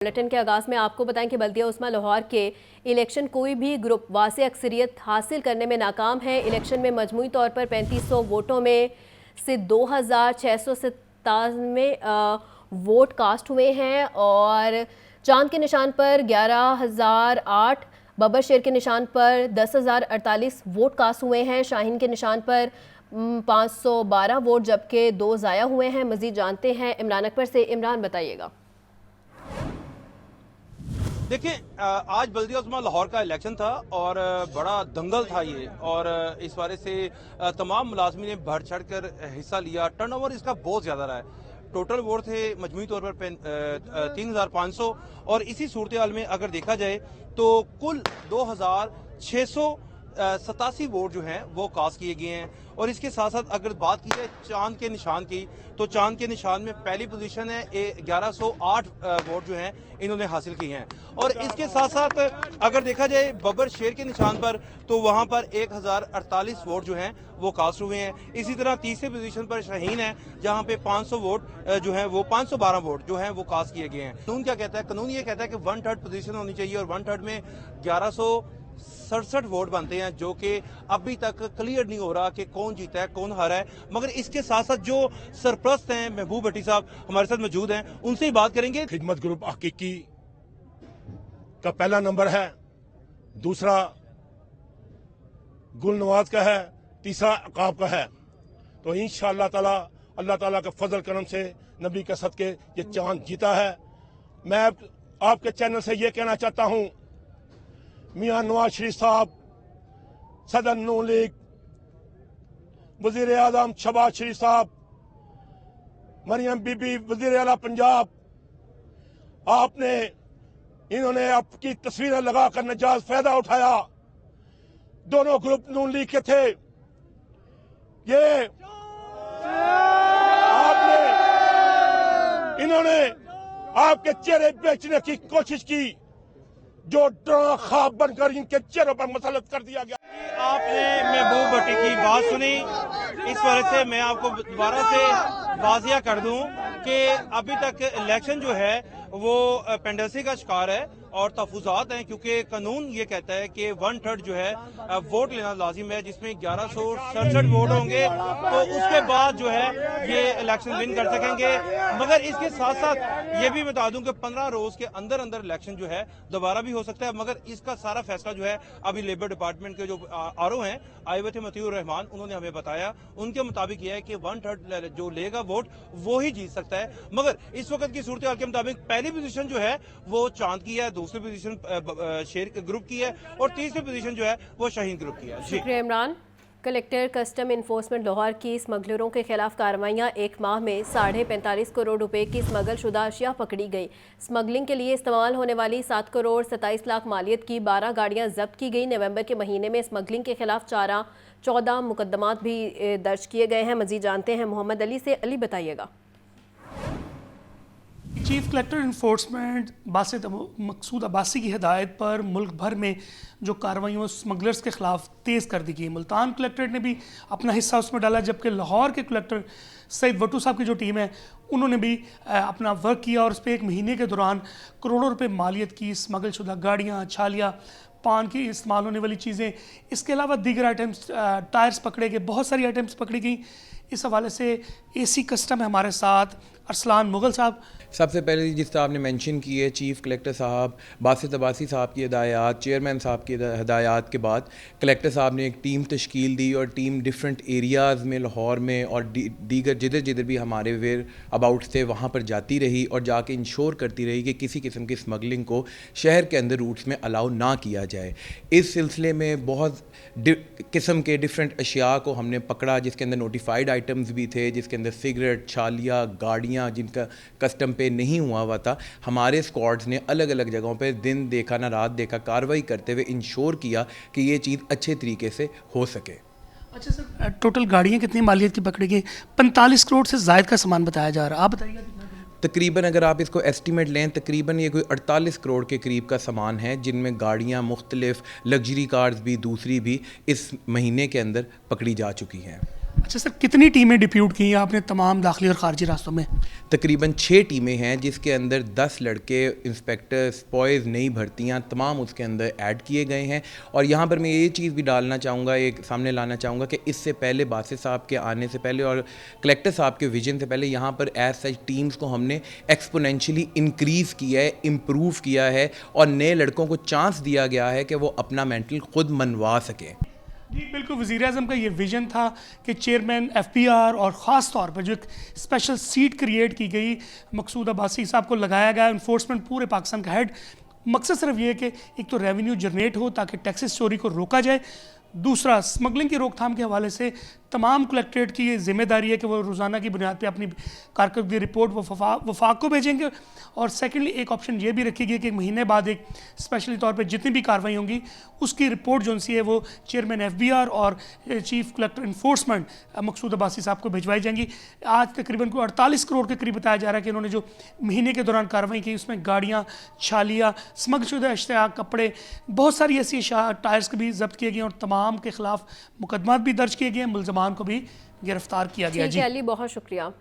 Bulletin के आगाज में आपको बताएं कि बल्दिया उस्मा लाहौर के इलेक्शन कोई भी ग्रुप वासे अक्सरियत हासिल करने में नाकाम है। इलेक्शन में मजमूई तौर पर 3500 वोटों में से 2697 वोट कास्ट हुए हैं और चांद के निशान पर 11008, बबर शेर के निशान पर 10048 वोट कास्ट हुए हैं। शाहीन के निशान पर 512 वोट जबकि 2 ज़ाया हुए हैं। मज़ीद जानते हैं इमरान अकबर से। इमरान बताइएगा। देखें, आज बल्दिया उस्मा लाहौर का इलेक्शन था और बड़ा दंगल था ये, और इस बारे से तमाम मुलाजमी ने बढ़ चढ़ कर हिस्सा लिया। टर्नओवर इसका बहुत ज़्यादा रहा है। टोटल वोट थे मजमूई तौर पर 3500 और इसी सूरत हाल में अगर देखा जाए तो कुल 2687 वोट जो हैं वो कास्ट किए गए हैं। और इसके साथ साथ अगर बात की जाए चांद के निशान की, तो चांद के निशान में पहली पोजीशन है, 1108 वोट जो हैं इन्होंने हासिल किए हैं। और इसके साथ साथ अगर देखा जाए बबर शेर के निशान पर, तो वहां पर 1048 वोट जो हैं वो कास्ट हुए हैं। इसी तरह तीसरी पोजीशन पर शाहीन है, जहां पे 500 वोट जो हैं वो 512 वोट जो हैं वो कास्ट किए गए हैं। कानून क्या कहता है? कानून ये कहता है कि 1/3 पोजीशन होनी चाहिए और 1/3 में 1167 वोट बनते हैं, जो कि अभी तक क्लियर नहीं हो रहा कि कौन जीता है कौन हारा है। मगर इसके साथ साथ जो सरप्रस्त हैं महबूब भट्टी साहब हमारे साथ मौजूद हैं, उनसे ही बात करेंगे। खिदमत ग्रुप हकीकी का पहला नंबर है, दूसरा गुलनवाज का है, तीसरा अकाब का है। तो इंशाअल्लाह ताला अल्लाह ताला के फजल करम से नबी के सदके ये चांद जीता है। मैं आपके चैनल से ये कहना चाहता हूं, मियां नवाज शरीफ साहब, सदर नून लीग, वजीर आजम शहबाज शरीफ साहब, मरियम बीबी वजीर आला पंजाब, आपने इन्होंने आपकी तस्वीरें लगाकर नजायज फायदा उठाया। दोनों ग्रुप नून लीग के थे। ये आपने इन्होंने आपके चेहरे बेचने की कोशिश की, जो ड्रामा ख्वाब बनकर इनके चेहरों पर मुसल्लत कर दिया गया। आपने महबूब भट्टी की बात सुनी, इस वजह से मैं आपको दोबारा से वाजिया कर दूं कि अभी तक इलेक्शन जो है वो पेंडेंसी का शिकार है और तहफुजात हैं, क्योंकि कानून ये कहता है कि 1/3 जो है वोट लेना लाजिम है, जिसमें 1167 वोट होंगे तो उसके बाद जो है ये इलेक्शन विन कर सकेंगे। मगर इसके साथ साथ ये भी बता दूं कि 15 रोज के अंदर अंदर इलेक्शन जो है दोबारा भी हो सकता है। मगर इसका सारा फैसला जो है अभी लेबर डिपार्टमेंट के जो आरओ हैं आए हुए थे मतीउर रहमान, उन्होंने हमें बताया, उनके मुताबिक यह है कि 1/3 जो लेगा वोट वो ही जीत सकता है। मगर इस वक्त की सूरत हाल के मुताबिक पहली पोजीशन जो है वो चांद की है, दूसरी पोजीशन शेर ग्रुप की है और तीसरी पोजीशन जो है वो शाहीन ग्रुप की है। शुक्रिया Imran. Collector custom enforcement Lahore की स्मगलरों के खिलाफ कार्रवाइयाँ। एक माह में 45.5 करोड़ रुपए की स्मगल शुदा अशिया पकड़ी गई। स्मगलिंग के लिए इस्तेमाल होने वाली 7 करोड़ 27 लाख मालियत की 12 गाड़ियाँ जब्त की गई। नवंबर के महीने में स्मगलिंग के खिलाफ 14 मुकदमात भी दर्ज किए गए हैं। मजीद जानते हैं मोहम्मद अली से। अली बताइएगा। चीफ कलेक्टर इन्फोर्समेंट बासित मकसूद अब्बासी की हिदायत पर मुल्क भर में जो कार्रवाइयों स्मगलर्स के खिलाफ तेज़ कर दी गई। मुल्तान कलेक्ट्रेट ने भी अपना हिस्सा उसमें डाला, जबकि लाहौर के कलेक्टर सईद वट्टू साहब की जो टीम है उन्होंने भी अपना वर्क किया और उस पर 1 महीने के दौरान करोड़ों रुपए मालियत की स्मगल शुदा गाड़ियाँ, छालियाँ, पान की इस्तेमाल होने वाली चीज़ें, इसके अलावा दीगर आइटम्स, टायर्स पकड़े गए, बहुत सारी आइटम्स पकड़ी गई। इस हवाले से एसी कस्टम है हमारे साथ अरसलान मुगल साहब। सबसे पहले जिस तरह आपने मेंशन की है, चीफ़ कलेक्टर साहब बासित अब्बासी साहब की हिदायत, चेयरमैन साहब की हिदायत के बाद कलेक्टर साहब ने एक टीम तश्कील दी और टीम डिफरेंट एरियाज़ में लाहौर में और दीगर जिधर जिधर भी हमारे वेयर अबाउट थे वहाँ पर जाती रही और जाके इंश्योर करती रही कि किसी किस्म की स्मगलिंग को शहर के अंदर रूट्स में अलाउ ना किया जाए। इस सिलसिले में बहुत किस्म के डिफरेंट अशिया को हमने पकड़ा, जिसके अंदर नोटिफाइड आइटम्स भी थे, जिसके अंदर सिगरेट, छालियाँ, गाड़ियाँ जिनका कस्टम पे नहीं हुआ था। हमारे स्क्वाड्स ने अलग अलग जगहों पे दिन देखा ना रात देखा कार्रवाई करते हुए इंश्योर किया कि ये चीज़ अच्छे तरीके से हो सके। अच्छा सर, टोटल गाड़ियाँ कितनी मालियत की पकड़ी गई? 45 करोड़ से ज़ायद का सामान बताया जा रहा है, आप बताइएगा कितना? तकरीबन अगर आप इसको एस्टीमेट लें, तकरीबन ये कोई 48 करोड़ के करीब का सामान है, जिनमें गाड़ियाँ मुख्तलिफ लग्जरी कार्स भी दूसरी भी इस महीने के अंदर पकड़ी जा चुकी हैं। अच्छा सर, कितनी टीमें डिप्यूट की हैं आपने तमाम दाखिली और खारजी रास्तों में? तकरीबन 6 टीमें हैं जिसके अंदर 10 लड़के इंस्पेक्टर स्पॉयज़ नई भर्तियां तमाम उसके अंदर ऐड किए गए हैं। और यहाँ पर मैं ये चीज़ भी डालना चाहूँगा, एक सामने लाना चाहूँगा कि इससे पहले बासित साहब के आने से पहले और कलेक्टर साहब के विजन से पहले यहाँ पर एज सच टीम्स को हमने एक्सपोनेंशियली इंक्रीज़ किया है, इम्प्रूव किया है और नए लड़कों को चांस दिया गया है कि वो अपना मेंटल खुद मनवा सकें। जी बिल्कुल, वज़ीर-ए-आज़म का ये विज़न था कि चेयरमैन FPR और ख़ास तौर पर जो एक स्पेशल सीट क्रिएट की गई, मकसूद अब्बासी साहब को लगाया गया इन्फोर्समेंट पूरे पाकिस्तान का हेड। मकसद सिर्फ ये है कि एक तो रेवेन्यू जनरेट हो ताकि टैक्सेस चोरी को रोका जाए, दूसरा स्मगलिंग की रोकथाम के हवाले से तमाम कलेक्ट्रेट की ये जिम्मेदारी है कि वो रोज़ाना की बुनियाद पे अपनी कारकर्दगी रिपोर्ट वफाक को भेजेंगे। और सेकेंडली एक ऑप्शन ये भी रखी गई कि महीने बाद एक स्पेशली तौर पे जितनी भी कार्रवाई होंगी उसकी रिपोर्ट जो सी है वो चेयरमैन FBR और चीफ कलेक्टर इन्फोर्समेंट मकसूद अब्बासी साहब को भिजवाई जाएंगी। आज तकरीबन को 48 करोड़ के करीब बताया जा रहा है कि इन्होंने जो महीने के दौरान कार्रवाई की उसमें गाड़ियाँ, छालियाँ, स्मगलशुदा अश्या, कपड़े, बहुत सारी ऐसी टायर्स भी जब्त किए गए और तमाम के खिलाफ मुकदमात भी दर्ज किए गए, मुलजमान को भी गिरफ्तार किया गया। जी अली, बहुत शुक्रिया।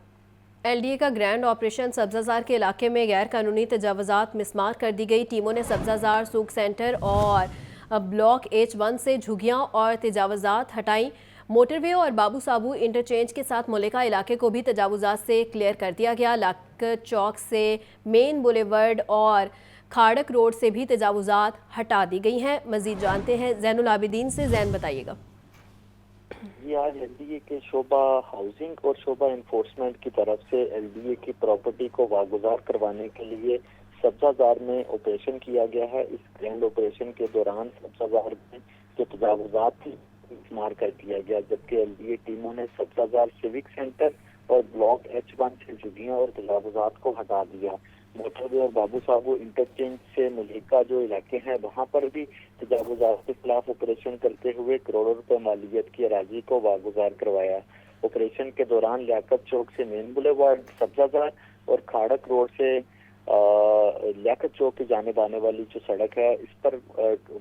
LDA का ग्रैंड ऑपरेशन सब्जाजार के इलाके में गैर कानूनी तजावुज़ात मिसमार कर दी गई। टीमों ने सब्जाजार सूक सेंटर और ब्लॉक H1 से झुग्गियाँ और तजावुज़ात हटाई। मोटरवे और बाबू साबू इंटरचेंज के साथ मुलिका इलाके को भी तजावुज़ात से क्लियर कर दिया गया। लाकत चौक से मेन बुलेवर्ड और खाड़क रोड से भी तजावुज़ात हटा दी गई हैं। मज़ीद जानते हैं ज़ैनुल आबिदीन से। ज़ैन बताइएगा। जी, आज LDA के शोबा हाउसिंग और शोबा इन्फोर्समेंट की तरफ से LDA की प्रॉपर्टी को वागुजार करवाने के लिए सब्जाजार में ऑपरेशन किया गया है। इस ग्रैंड ऑपरेशन के दौरान सब्जाजार में जो तजावुज़ात थी मार कर दिया गया, जबकि LDA टीमों ने सब्जाजार सिविक सेंटर और ब्लॉक H1 से झुग्गियां और तजावुज़ात को हटा दिया। मोटरवे और बाबू साबू इंटरचेंज से मुलिका जो इलाके हैं वहां पर भी तजावुज़ात के खिलाफ ऑपरेशन करते हुए करोड़ों रुपए मालियत की अराजी को वागुजार करवाया। ऑपरेशन के दौरान लियाकत चौक से मेन बुलेवार्ड सब्जाजार और खाड़क रोड से लियाकत चौक की जानिब आने वाली जो सड़क है इस पर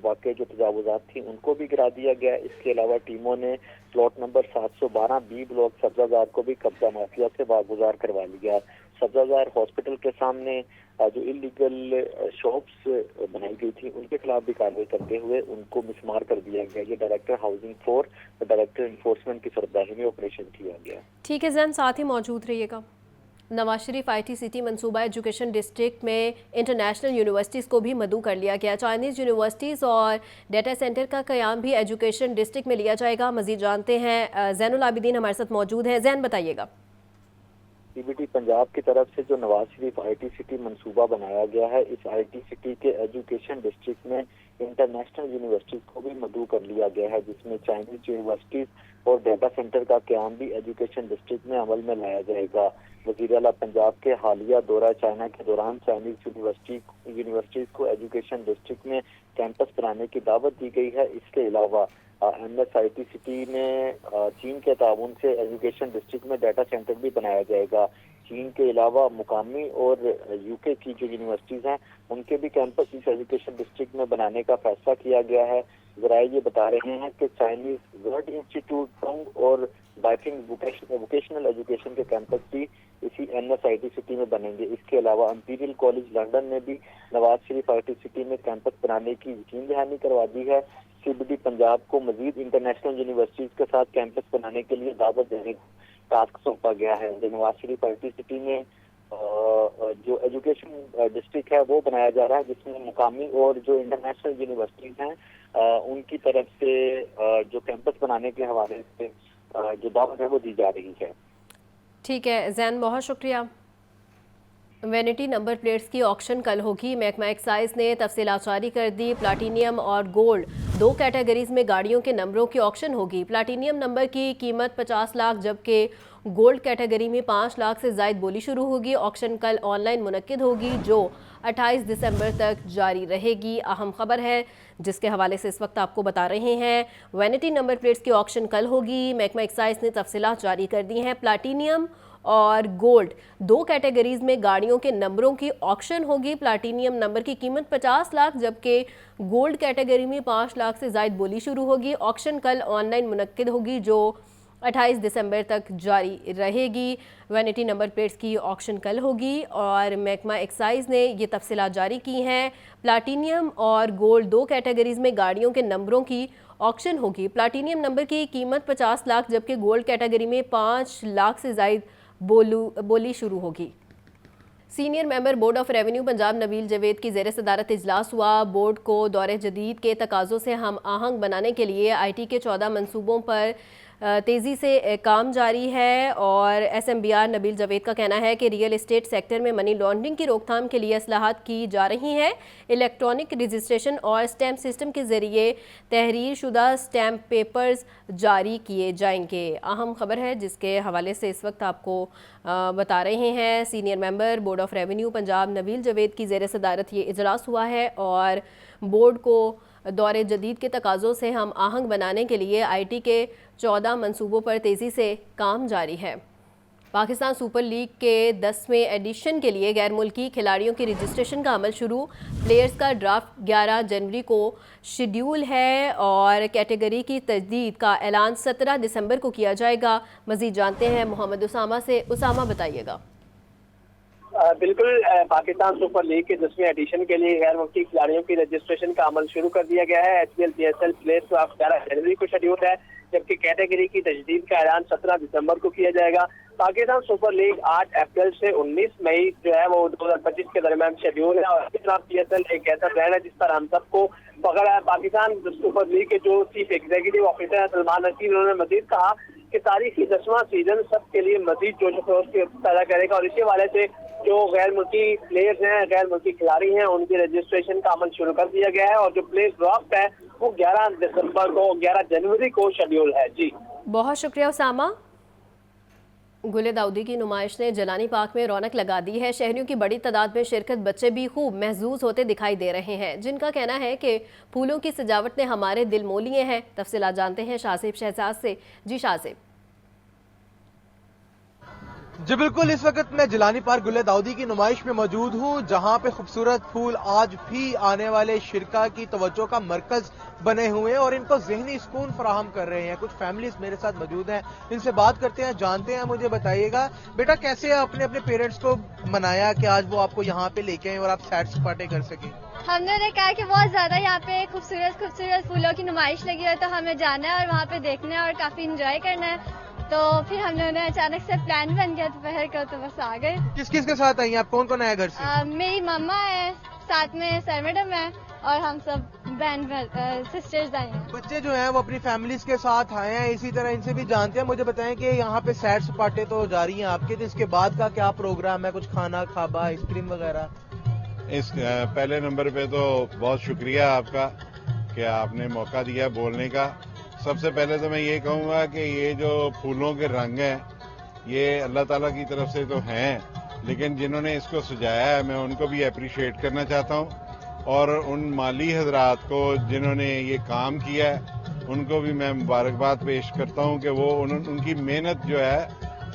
वाकई जो तजावुज़ात थी उनको भी गिरा दिया गया। इसके अलावा टीमों ने plot number 712B block Sabzazar को भी कब्जा माफिया से वागुजार करवा लिया। सब्जाजार हॉस्पिटल के सामने जो इलीगल शॉप्स बनाई गई थी उनके खिलाफ भी कार्रवाई करते हुए उनको मिसमार कर दिया गया। ये डायरेक्टर हाउसिंग 4 और डायरेक्टर इन्फोर्समेंट की सरबराही में ऑपरेशन किया गया। ठीक है ज़ैन, साथ ही मौजूद रहिएगा। नवाज शरीफ IT सिटी मंसूबा एजुकेशन डिस्ट्रिक्ट में इंटरनेशनल यूनिवर्सिटीज़ को भी मदऊ कर लिया गया। चाइनीज़ यूनिवर्सिटीज़ और डेटा सेंटर का क़याम भी एजुकेशन डिस्ट्रिक्ट में लिया जाएगा। मज़ीद जानते हैं, ज़ैनुल आबिदीन हमारे साथ मौजूद हैं। ज़ैन बताइएगा। CBD पंजाब की तरफ से जो नवाज शरीफ IT सिटी मंसूबा बनाया गया है, इस IT सिटी के एजुकेशन डिस्ट्रिक्ट में इंटरनेशनल यूनिवर्सिटीज को भी मदऊ कर लिया गया है, जिसमें चाइनीज यूनिवर्सिटीज और डेटा सेंटर का क्याम भी एजुकेशन डिस्ट्रिक्ट में अमल में लाया जाएगा। वज़ीर आला पंजाब के हालिया दौरा चाइना के दौरान चाइनीज यूनिवर्सिटीज को एजुकेशन डिस्ट्रिक्ट में कैंपस बनाने की दावत दी गई है। इसके अलावा MS IT सिटी में चीन के ताउन से एजुकेशन डिस्ट्रिक्ट में डाटा सेंटर भी बनाया जाएगा। चीन के अलावा मुकामी और UK की जो यूनिवर्सिटीज़ हैं उनके भी कैंपस इस एजुकेशन डिस्ट्रिक्ट में बनाने का फैसला किया गया है। ज़राए ये बता रहे हैं कि चाइनीज वर्ल्ड इंस्टीट्यूट टोंग और बाइफिंग वोकेशनल एजुकेशन के कैंपस भी इसी MS IT सिटी में बनेंगे। इसके अलावा इंपीरियल कॉलेज लंदन ने भी नवाज शरीफ IT सिटी में कैंपस बनाने की यकीन दहानी करवा दी है। CBD पंजाब को मजीद इंटरनेशनल यूनिवर्सिटीज के साथ कैंपस बनाने के लिए दावत देने का टास्क सौंपा गया है। नवाज शरीफ IT सिटी में जो एजुकेशन डिस्ट्रिक्ट है वो बनाया जा रहा है, जिसमें मुकामी और जो इंटरनेशनल यूनिवर्सिटीज हैं उनकी तरफ से जो कैंपस बनाने के हवाले से जो दावत है वो दी जा रही है। ठीक है ज़ैन, बहुत शुक्रिया। वैनिटी नंबर प्लेट्स की ऑक्शन कल होगी। महकमा एक्साइज ने तफसीलात जारी कर दी। प्लाटीनियम और गोल्ड 2 कैटेगरीज में गाड़ियों के नंबरों की ऑक्शन होगी। प्लाटीनियम नंबर की कीमत 50 लाख जबकि गोल्ड कैटेगरी में 5 लाख से ज़ायद बोली शुरू होगी। ऑक्शन कल ऑनलाइन मुनक्किद होगी जो 28 दिसंबर तक जारी रहेगी। अहम खबर है जिसके हवाले से इस वक्त आपको बता रहे हैं। वैनिटी नंबर प्लेट्स की ऑक्शन कल होगी। महकमा एक्साइज ने तफसीलात जारी कर दी हैं। प्लाटीनियम और गोल्ड 2 कैटेगरीज में गाड़ियों के नंबरों की ऑक्शन होगी। प्लाटीनियम नंबर की कीमत 50 लाख जबकि गोल्ड कैटेगरी में 5 लाख से ज़ायद बोली शुरू होगी। ऑक्शन कल ऑनलाइन मुनक्किद होगी जो 28 दिसंबर तक जारी रहेगी। वैनिटी नंबर प्लेट्स की ऑक्शन कल होगी और महकमा एक्साइज ने ये तफसीलात जारी की हैं। प्लाटीनियम और गोल्ड 2 कैटेगरीज में गाड़ियों के नंबरों की ऑक्शन होगी। प्लाटीनियम नंबर की कीमत 50 लाख जबकि गोल्ड कैटेगरी में 5 लाख से ज़ायद बोली शुरू होगी। Senior member board of revenue Punjab Nabeel Javed की ज़ेर सदारत इजलास हुआ। बोर्ड को दौरे जदीद के तकाज़ों से हम आहंग बनाने के लिए IT के 14 मनसूबों पर तेज़ी से काम जारी है और SMBR नबील जावेद का कहना है कि रियल एस्टेट सेक्टर में मनी लॉन्ड्रिंग की रोकथाम के लिए असलाहत की जा रही हैं। इलेक्ट्रॉनिक रजिस्ट्रेशन और स्टैम्प सिस्टम के ज़रिए तहरीर शुदा स्टैम्प पेपर्स जारी किए जाएंगे। अहम खबर है जिसके हवाले से इस वक्त आपको बता रहे हैं। Senior member board of revenue Punjab Nabeel Javed की ज़ेर सदारत ये इजलास हुआ है और बोर्ड को दौरे जदीद के तकाज़ों से हम आहंग बनाने के लिए IT के 14 मनसूबों पर तेज़ी से काम जारी है। पाकिस्तान सुपर लीग के 10वें एडिशन के लिए गैर मुल्की खिलाड़ियों की रजिस्ट्रेशन का अमल शुरू। प्लेयर्स का ड्राफ्ट 11 जनवरी को शेड्यूल है और कैटेगरी की तजदीद का ऐलान 17 दिसंबर को किया जाएगा। मज़ीद जानते हैं मोहम्मद उसामा से। उसामा बताइएगा। बिल्कुल, पाकिस्तान सुपर लीग के 10वें एडिशन के लिए गैर मुल्की खिलाड़ियों की रजिस्ट्रेशन का अमल शुरू कर दिया गया है। HPL PSL प्लेयर्स ड्राफ्ट 11 जनवरी को शेड्यूल है जबकि कैटेगरी की तजदीद का ऐलान 17 दिसंबर को किया जाएगा। पाकिस्तान सुपर लीग 8 अप्रैल से 19 मई जो है वो 2025 के दरमियान शेड्यूल है और PSL एक ऐसा ब्रांड है जिस पर हम सबको पकड़ है। पाकिस्तान सुपर लीग के जो चीफ एग्जीक्यूटिव ऑफिसर है सलमान नसीर, उन्होंने मजीद कहा कि तारीखी 10वां सीजन सबके लिए मजीद जोश खरोश पैदा करेगा और इसी हवाले से जो गैर मुल्की प्लेयर्स हैं, गैर मुल्की खिलाड़ी हैं, उनकी रजिस्ट्रेशन का अमल शुरू कर दिया गया है और जो प्लेयर्स ड्राफ्ट है वो 11 जनवरी को शेड्यूल है। जी बहुत शुक्रिया उसामा। गुले दाऊदी की नुमाइश ने जलानी पार्क में रौनक लगा दी है। शहरियों की बड़ी तादाद में शिरकत, बच्चे भी खूब महजूज होते दिखाई दे रहे हैं जिनका कहना है कि फूलों की सजावट ने हमारे दिल मोह लिए हैं। तफसीलात जानते हैं शासिब शहजाद से। जी शासिब। जी बिल्कुल, इस वक्त मैं जिलानी पार्क गुले दाऊदी की नुमाइश में मौजूद हूँ जहाँ पे खूबसूरत फूल आज भी आने वाले शिरका की तवज्जो का मरकज बने हुए हैं और इनको ज़हनी सुकून फराहम कर रहे हैं। कुछ फैमिलीज मेरे साथ मौजूद हैं, इनसे बात करते हैं, जानते हैं। मुझे बताइएगा बेटा, कैसे आपने अपने पेरेंट्स को मनाया कि आज वो आपको यहाँ पे लेके आए और आप सैर सपाटे कर सकें? हमने कहा कि बहुत ज्यादा यहाँ पे खूबसूरत फूलों की नुमाइश लगी है तो हमें जाना है और वहाँ पे देखना है और काफी इंजॉय करना है। तो फिर हम लोगों ने अचानक से प्लान बन गया दोपहर का तो बस आ गए। किस किस के साथ आई हैं आप? कौन कौन आया घर से? मेरी मम्मा है, साथ में सर मैडम है और हम सब बहन सिस्टर्स आई हैं। बच्चे जो हैं वो अपनी फैमिलीज के साथ आए हैं, इसी तरह इनसे भी जानते हैं। मुझे बताएं कि यहाँ पे सैर सपाटे तो जारी हैं आपके, तो इसके बाद का क्या प्रोग्राम है? कुछ खाना खाबा, आइसक्रीम वगैरह? इस पहले नंबर पे तो बहुत शुक्रिया आपका कि आपने मौका दिया बोलने का। सबसे पहले तो मैं ये कहूँगा कि ये जो फूलों के रंग हैं ये अल्लाह ताला की तरफ से तो हैं, लेकिन जिन्होंने इसको सजाया है मैं उनको भी अप्रिशिएट करना चाहता हूँ और उन माली हजरात को जिन्होंने ये काम किया है उनको भी मैं मुबारकबाद पेश करता हूँ कि वो उनकी मेहनत जो है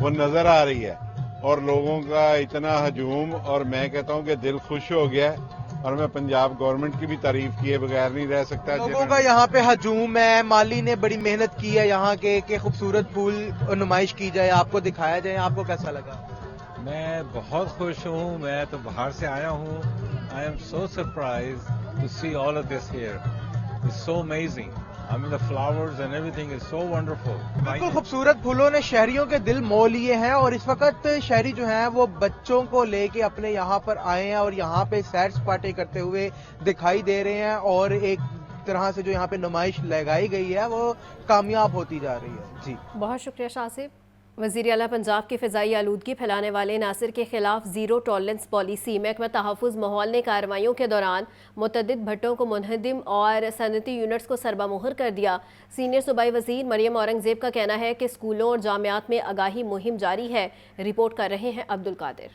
वो नजर आ रही है और लोगों का इतना हजूम, और मैं कहता हूँ कि दिल खुश हो गया है और मैं पंजाब गवर्नमेंट की भी तारीफ किए बगैर नहीं रह सकता। लोगों का यहाँ पे हजूम है, माली ने बड़ी मेहनत की है यहाँ के खूबसूरत फूल नुमाइश की जाए, आपको दिखाया जाए, आपको कैसा लगा? मैं बहुत खुश हूँ, मैं तो बाहर से आया हूँ। I am so surprised to see all of this here, it's so amazing. I mean the flowers and everything is so wonderful. बिल्कुल खूबसूरत फूलों ने शहरियों के दिल मोह लिए हैं और इस वक्त शहरी जो हैं वो बच्चों को लेके अपने यहाँ पर आए हैं और यहाँ पे सैर सपाटे करते हुए दिखाई दे रहे हैं और एक तरह से जो यहाँ पे नुमाइश लगाई गई है वो कामयाब होती जा रही है। जी बहुत शुक्रिया शासिब। वज़ीर आला पंजाब की फ़िज़ाई आलूदगी फैलाने वाले नासिर के खिलाफ ज़ीरो टॉलरेंस पॉलिसी। महकमा तहफ़्फ़ुज़ माहौल ने कार्रवाइयों के दौरान मुतअद्दिद भट्टों को मुनहदिम और सनती यूनिट्स को सरबामुहर कर दिया। सीनियर सूबाई वज़ीर मरियम औरंगज़ेब का कहना है कि स्कूलों और जामियात में आगाही मुहिम जारी है। रिपोर्ट कर रहे हैं अब्दुल कादिर।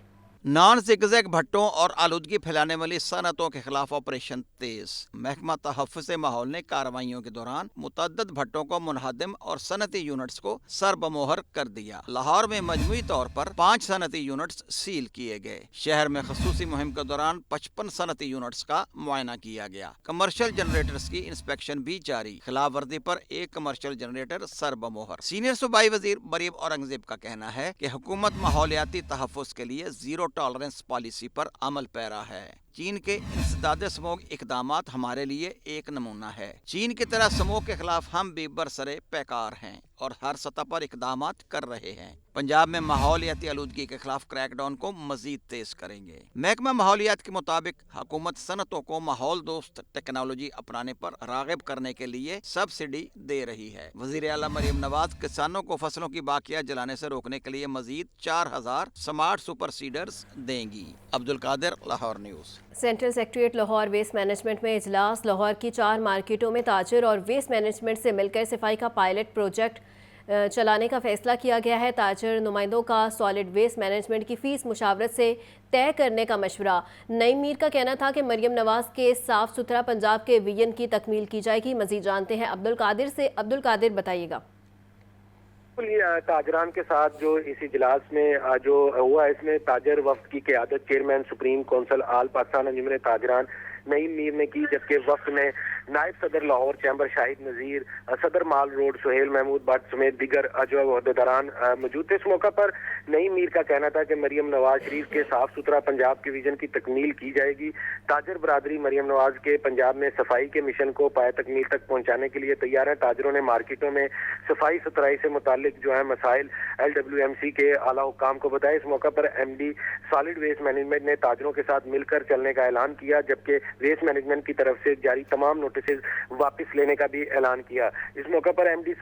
نان زگزیگ بھٹوں اور آلودگی پھیلانے والی صنعتوں کے خلاف آپریشن تیز۔ محکمہ تحفظ ماحول نے کارروائیوں کے دوران متعدد بھٹوں کو منہدم اور صنعتی یونٹس کو سر بمہر کر دیا۔ لاہور میں مجموعی طور پر 5 صنعتی یونٹس سیل کیے گئے۔ شہر میں خصوصی مہم کے دوران 55 صنعتی یونٹس کا معائنہ کیا گیا۔ کمرشل جنریٹرز کی انسپیکشن بھی جاری۔ خلاف ورزی پر ایک کمرشل جنریٹر سر بمہر۔ سینئر صوبائی وزیر مریم اورنگزیب کا کہنا ہے کہ حکومت ماحولیاتی تحفظ کے لیے زیرو ٹالرنس پالیسی پر عمل پیرا ہے۔ چین کے انسداد سموگ اقدامات ہمارے لیے ایک نمونہ ہے۔ چین کی طرح سموگ کے خلاف ہم بھی برسرے پیکار ہیں اور ہر سطح پر اقدامات کر رہے ہیں۔ پنجاب میں ماحولیاتی آلودگی کے خلاف کریک ڈاؤن کو مزید تیز کریں گے۔ محکمہ ماحولیات کے مطابق حکومت صنعتوں کو ماحول دوست ٹیکنالوجی اپنانے پر راغب کرنے کے لیے سبسڈی دے رہی ہے۔ وزیر اعلیٰ مریم نواز کسانوں کو فصلوں کی باقیات جلانے سے روکنے کے لیے مزید 4000 سمارٹ سپر سیڈرز دیں گی۔ Abdul Qadir, Lahore news. Central secretariat Lahore waste management میں اجلاس۔ لاہور کی 4 مارکیٹوں میں تاجر اور ویسٹ مینجمنٹ سے مل کر صفائی کا پائلٹ پروجیکٹ چلانے کا فیصلہ کیا گیا ہے۔ تاجر نمائندوں کا سالڈ ویسٹ مینجمنٹ کی فیس مشاورت سے طے کرنے کا مشورہ۔ نعیم میر کا کہنا تھا کہ مریم نواز کے صاف ستھرا پنجاب کے ویژن کی تکمیل کی جائے گی۔ مزید جانتے ہیں عبدالقادر سے۔ عبدالقادر، بتائیے گا۔ تاجران کے ساتھ جو اس اجلاس میں جو ہوا، اس میں تاجر وفد کی قیادت چیئرمین سپریم کونسل آل پاکستان انجمن تاجران نعیم میر نے کی، جبکہ وفد میں نائب صدر لاہور چیمبر شاہد نذیر، صدر مال روڈ سہیل محمود بٹ سمیت دیگر جو عہدیداران موجود تھے۔ اس موقع پر نعیم میر کا کہنا تھا کہ مریم نواز شریف کے صاف ستھرا پنجاب کے ویژن کی تکمیل کی جائے گی۔ تاجر برادری مریم نواز کے پنجاب میں صفائی کے مشن کو پایہ تکمیل تک پہنچانے کے لیے تیار ہے۔ تاجروں نے مارکیٹوں میں صفائی ستھرائی سے متعلق جو ہے مسائل LWMC کے اعلیٰ حکام کو بتائے۔ اس موقع پر MD سالڈ ویسٹ مینجمنٹ نے تاجروں کے ساتھ مل کر چلنے کا اعلان کیا، جبکہ ویسٹ مینجمنٹ کی طرف سے جاری تمام نوٹسز واپس لینے کا بھی اعلان کیا۔ اس موقع پر MD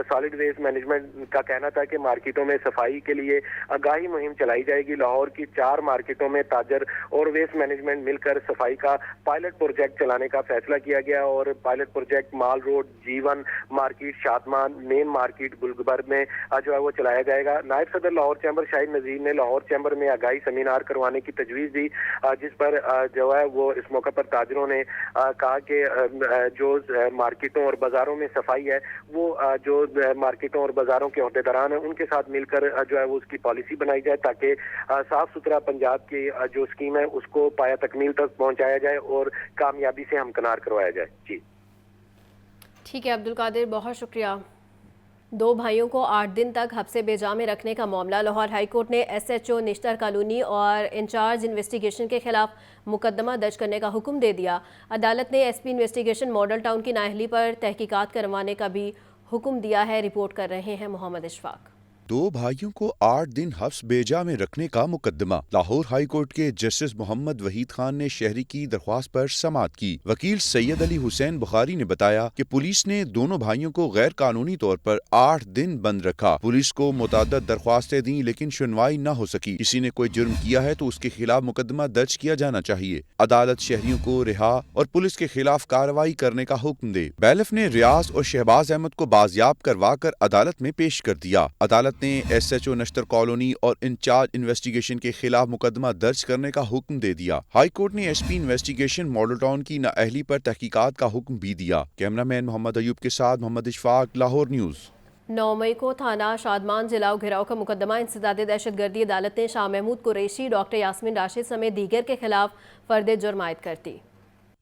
سالڈ ویسٹ مینجمنٹ کا کہنا تھا کہ مارکیٹوں میں صفائی کے لیے آگاہی مہم چلائی جائے گی۔ لاہور کی 4 مارکیٹوں میں تاجر اور ویسٹ مینجمنٹ مل کر صفائی کا پائلٹ پروجیکٹ چلانے کا فیصلہ کیا گیا اور پائلٹ پروجیکٹ مال روڈ، جیون مارکیٹ، شادمان مین مارکیٹ، گلگبر میں جو ہے وہ چلایا جائے گا۔ نائب صدر لاہور چیمبر شاہد نذیر نے لاہور چیمبر میں آگاہی سیمینار کروانے کی تجویز دی، جس پر جو ہے وہ اس موقع پر تاجروں نے کہا کہ جو مارکیٹوں اور بازاروں میں صفائی ہے وہ جو مارکیٹوں اور بازاروں کے عہدیداران ہیں ان کے ساتھ مل کر جو ہے وہ اس کی پالیسی بنائی جائے تاکہ صاف ستھرا پنجاب کی جو اسکیم ہے اس کو پایہ تکمیل تک پہنچایا جائے اور کامیابی سے ہمکنار کروایا جائے۔ جی ٹھیک ہے عبدالقادر، بہت شکریہ۔ 2 بھائیوں کو 8 دن تک حبس بے جا میں رکھنے کا معاملہ۔ لاہور ہائی کورٹ نے SHO نشتر کالونی اور انچارج انویسٹیگیشن کے خلاف مقدمہ درج کرنے کا حکم دے دیا۔ عدالت نے SP انویسٹیگیشن ماڈل ٹاؤن کی نااہلی پر تحقیقات کروانے کا بھی حکم دیا ہے۔ رپورٹ کر رہے ہیں محمد اشفاق۔ 2 بھائیوں کو 8 دن حبس بے جا میں رکھنے کا مقدمہ۔ لاہور ہائی کورٹ کے جسٹس محمد وحید خان نے شہری کی درخواست پر سماعت کی۔ وکیل سید علی حسین بخاری نے بتایا کہ پولیس نے دونوں بھائیوں کو غیر قانونی طور پر 8 دن بند رکھا۔ پولیس کو متعدد درخواستیں دیں لیکن سنوائی نہ ہو سکی۔ کسی نے کوئی جرم کیا ہے تو اس کے خلاف مقدمہ درج کیا جانا چاہیے۔ عدالت شہریوں کو رہا اور پولیس کے خلاف کارروائی کرنے کا حکم دے۔ بیلف نے ریاض اور شہباز احمد کو بازیاب کروا کر عدالت میں پیش کر دیا۔ عدالت نے SHO نشتر کالونی اور انچارج انویسٹیگیشن کے خلاف مقدمہ درج کرنے کا حکم دے دیا۔ ہائی کورٹ نے SP انویسٹیگیشن ماڈل ٹاؤن کی نااہلی پر تحقیقات کا حکم بھی دیا۔ کیمرہ مین محمد ایوب کے ساتھ محمد اشفاق، لاہور نیوز۔ 9 مئی کو تھانہ شادمان جلاؤ گھیراؤ کا مقدمہ انسداد دہشت گردی۔ عدالت نے شاہ محمود قریشی، ڈاکٹر یاسمین راشد سمیت دیگر کے خلاف فرد جرم عائد کر دی۔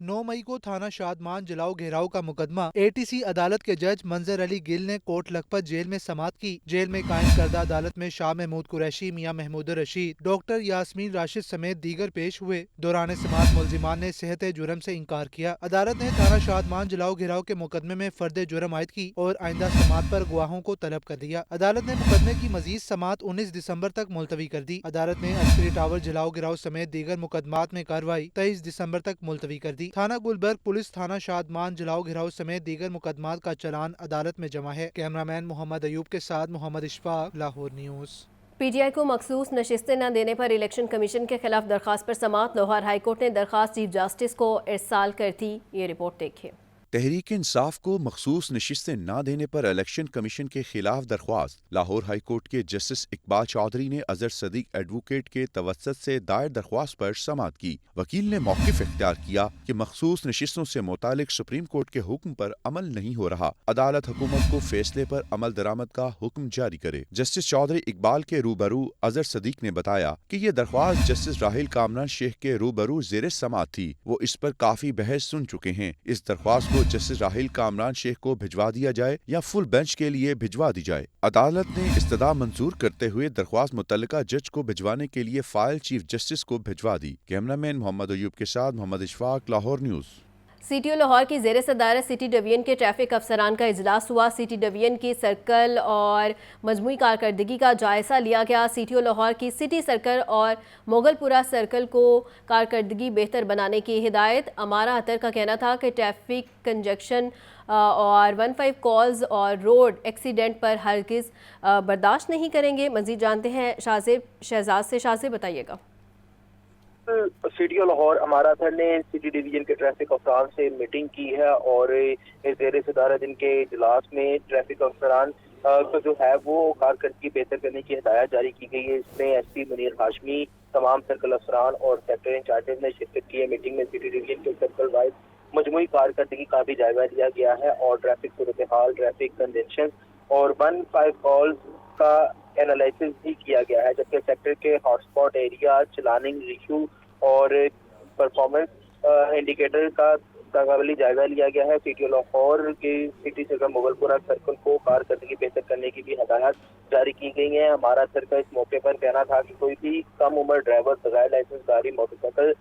9 مئی کو تھانہ شادمان جلاؤ گھیراؤ کا مقدمہ ATC عدالت کے جج منظر علی گل نے کوٹ لکھپت جیل میں سماعت کی۔ جیل میں قائم کردہ عدالت میں شاہ محمود قریشی، میاں محمود رشید، ڈاکٹر یاسمین راشد سمیت دیگر پیش ہوئے۔ دوران سماعت ملزمان نے صحت جرم سے انکار کیا۔ عدالت نے تھانہ شادمان جلاؤ گھیراؤ کے مقدمے میں فرد جرم عائد کی اور آئندہ سماعت پر گواہوں کو طلب کر دیا۔ عدالت نے مقدمے کی مزید سماعت 19 دسمبر تک ملتوی کر دی۔ عدالت نے عسکری ٹاور جلاؤ گھیراؤ سمیت دیگر مقدمات میں کارروائی 23 دسمبر تک ملتوی کر دی۔ تھانہ گلبرگ پولیس تھانہ شادمان جلاؤ گھیراؤ سمیت دیگر مقدمات کا چلان عدالت میں جمع ہے۔ کیمرہ مین محمد ایوب کے ساتھ محمد اشفاق، لاہور نیوز۔ PTI کو مخصوص نشستیں نہ دینے پر الیکشن کمیشن کے خلاف درخواست پر سماعت۔ لاہور ہائی کورٹ نے درخواست چیف جسٹس کو ارسال کر دی۔ یہ رپورٹ دیکھیے۔ تحریک انصاف کو مخصوص نشستیں نہ دینے پر الیکشن کمیشن کے خلاف درخواست۔ لاہور ہائی کورٹ کے جسٹس اقبال چودھری نے اظہر صدیق ایڈوکیٹ کے توسط سے دائر درخواست پر سماعت کی۔ وکیل نے موقف اختیار کیا کہ مخصوص نشستوں سے متعلق سپریم کورٹ کے حکم پر عمل نہیں ہو رہا، عدالت حکومت کو فیصلے پر عمل درآمد کا حکم جاری کرے۔ جسٹس چودھری اقبال کے روبرو اظہر صدیق نے بتایا کہ یہ درخواست جسٹس راحیل کامران شیخ کے روبرو زیر سماعت تھی، وہ اس پر کافی بحث سن چکے ہیں۔ اس درخواست کو جسٹس راحیل کامران شیخ کو بھجوا دیا جائے یا فل بینچ کے لیے بھجوا دی جائے۔ عدالت نے استدعا منظور کرتے ہوئے درخواست متعلقہ جج کو بھجوانے کے لیے فائل چیف جسٹس کو بھجوا دی۔ کیمرہ مین محمد ایوب کے ساتھ Muhammad Ashfaq, Lahore news. C T O Lahore کی زیر صدارت سٹی ڈویژن کے ٹریفک افسران کا اجلاس ہوا۔ سٹی ڈویژن کی سرکل اور مجموعی کارکردگی کا جائزہ لیا گیا۔ سی ٹی او لاہور کی سٹی سرکل اور مغل پورہ سرکل کو کارکردگی بہتر بنانے کی ہدایت۔ امارہ اطہر کا کہنا تھا کہ ٹریفک کنجکشن اور 15 کالز اور روڈ ایکسیڈنٹ پر ہرگز برداشت نہیں کریں گے۔ مزید جانتے ہیں شہزاد سے۔ شہزاد بتائیے گا۔ سی ٹی او لاہور امارہ اطہر نے سٹی ڈویژن کے ٹریفک افسران سے میٹنگ کی ہے اور زیر صدارت ان کے اجلاس میں ٹریفک افسران کو جو ہے وہ کارکردگی بہتر کرنے کی ہدایت جاری کی گئی ہے۔ اس میں ایس پی منیر ہاشمی، تمام سرکل افسران اور سیکٹر انچارجز نے شرکت کی ہے۔ میٹنگ میں سٹی ڈویژن کے سرکل وائز مجموعی کارکردگی کا بھی جائزہ لیا گیا ہے اور ٹریفک صورتحال، ٹریفک کنجنشن اور 15 کالز کا اینالائسس بھی کیا گیا ہے، جبکہ سیکٹر کے ہاٹ اسپاٹ ایریا، چلاننگ ریشو اور پرفارمنس انڈیکیٹر کا قابلی جائزہ لیا گیا ہے۔ سی ٹی او لاہور کی سٹی سرکل مغل پورہ سرکل کو کارکردگی بہتر کرنے کی بھی ہدایات جاری کی گئی ہیں۔ ہمارا سرکل اس موقع پر کہنا تھا کہ کوئی بھی کم عمر ڈرائیور بغیر لائسنس گاڑی موٹر سائیکل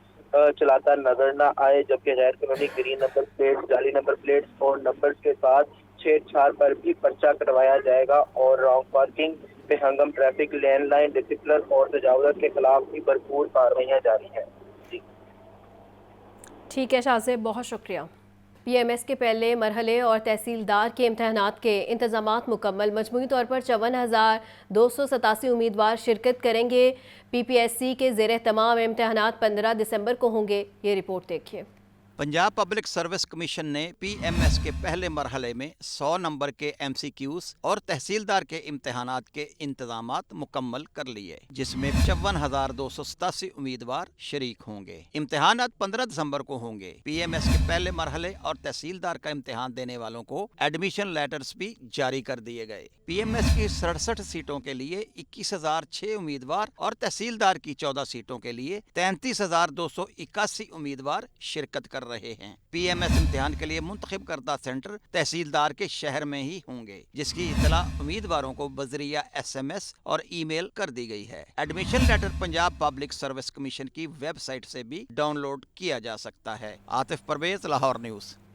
چلاتا نظر نہ آئے، جبکہ غیر قانونی گرین نمبر پلیٹ، جعلی نمبر پلیٹس اور نمبرز کے ساتھ چھیڑ چھاڑ پر بھی پرچہ کٹوایا جائے گا اور رانگ پارکنگ، بے ہنگم ٹریفک، لین لائن ڈسپلن اور تجاوزات کے خلاف بھی بھرپور کارروائیاں جاری ہیں۔ ٹھیک ہے شاہ زیب، بہت شکریہ۔ پی ایم ایس کے پہلے مرحلے اور تحصیلدار کے امتحانات کے انتظامات مکمل۔ مجموعی طور پر 54,287 امیدوار شرکت کریں گے۔ پی پی ایس سی کے زیر اہتمام امتحانات 15 دسمبر کو ہوں گے۔ یہ رپورٹ دیکھیے۔ پنجاب پبلک سروس کمیشن نے پی ایم ایس کے پہلے مرحلے میں 100 نمبر کے ایم سی کیوز اور تحصیلدار کے امتحانات کے انتظامات مکمل کر لیے، جس میں 54,287 امیدوار شریک ہوں گے۔ امتحانات 15 دسمبر کو ہوں گے۔ پی ایم ایس کے پہلے مرحلے اور تحصیلدار کا امتحان دینے والوں کو ایڈمیشن لیٹرز بھی جاری کر دیے گئے۔ پی ایم ایس کی 67 سیٹوں کے لیے 21,006 امیدوار اور تحصیلدار کی 14 سیٹوں کے لیے 33,281 امیدوار شرکت کر رہے ہیں۔ پی ایم ایس امتحان کے لیے منتخب کردہ سینٹر تحصیلدار کے شہر میں ہی ہوں گے، جس کی اطلاع امیدواروں کو بذریعہ ایس ایم ایس اور ای میل کر دی گئی ہے۔ Admission letter Punjab public service commission کی ویب سائٹ سے بھی ڈاؤن لوڈ کیا جا سکتا ہے۔ عاطف پرویز، لاہور نیوز۔